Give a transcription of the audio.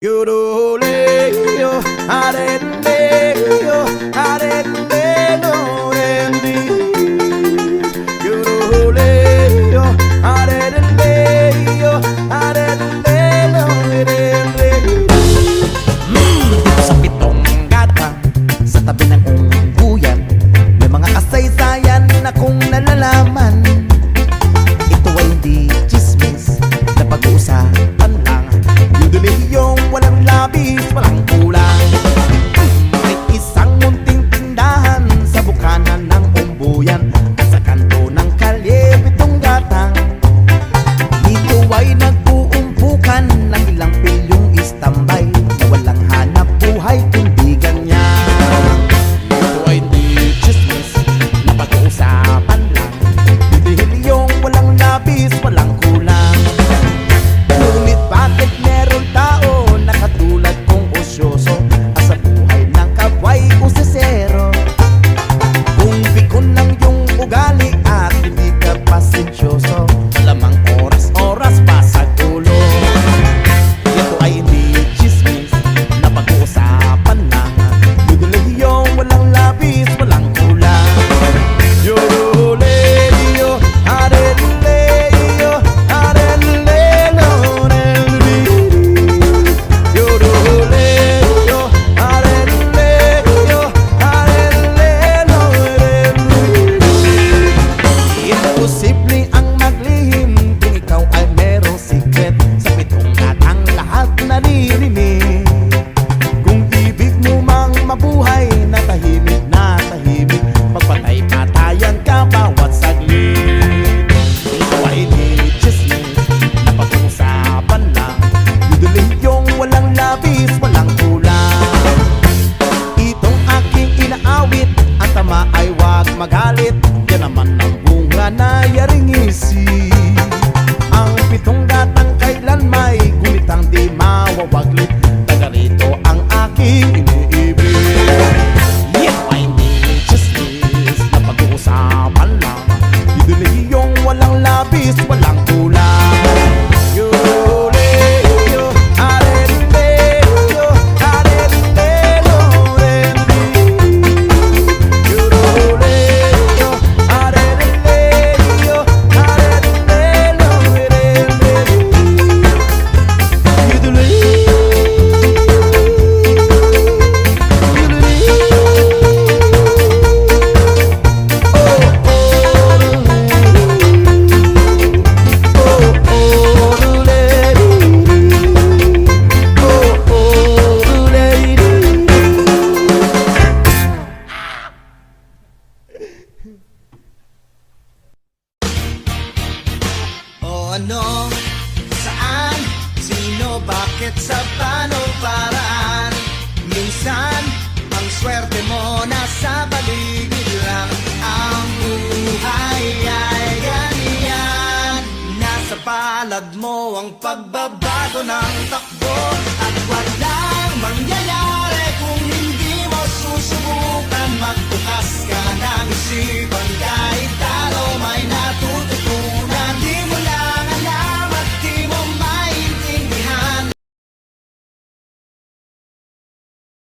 Yoroleo, arendeo, arendelo, rendi. Yoroleo, arendeo, arendelo, rendi. Dito sa pitong gata, sa tabi ng ungguyan, may mga kasaysayan na kung nalalaman. Ito ay hindi chismis na pag-uusapan lang. Yung walang labis, walang kulang. May isang munting tindahan sa bukana ng umbuyan at sa kanto ng kalye pitong gatang. Dito ay nag-uumpukan ng ilang pilyong istambay na walang hanap buhay kundi ganyan. Ito ay hindi chismis na pag-uusapan lang. Dahil yung walang labis, walang kulang. Ngunit bakit meron tao na katulad kong osyoso at sa buhay ng kabway usesero? Kung pikon lang yung ugali at hindi ka pasensyoso, lamang oras-oras pa sa gulo. Ito ay hindi chismis na pag-uusapan lang. Dudulog yung walang labis, walang kulang. Yoroleo, arendeo, arendelo, rendi. Yoroleo, arendeo, arendelo, rendi. Imposible ang maglihim kung ikaw ay merong secret. Sa pitong gatang lahat naririnig. Kung ibig mo mang mabuhay na tahimik, Magpatay-patayan ka bawat saglit. Ito ay di chismis na pag-uusapan lang. dudulog yung walang labis, walang kulang. Itong aking inaawit, ang tama ay wag magalit. Yan naman ang bunga na yaringisi. Ang pitong gatang kailan may Gunitang di mawawaglit, taga rito ang aking iniibig. Ito ay hindi chismis na pag-uusapan lang. dudulog yung walang labis, walang kulang. Yoroleo, arendeo, arendelo, rendi. Yoroleo, arendeo, arendelo, rendi. O ano, saan, sino, bakit, sa paano, paraan. Minsan, ang swerte mo nasa paligid lang. Ang buhay ay ganyan. Nasa palad mo ang pagbabago ng takbo. At walang mangyayari kung hindi mo susubukan.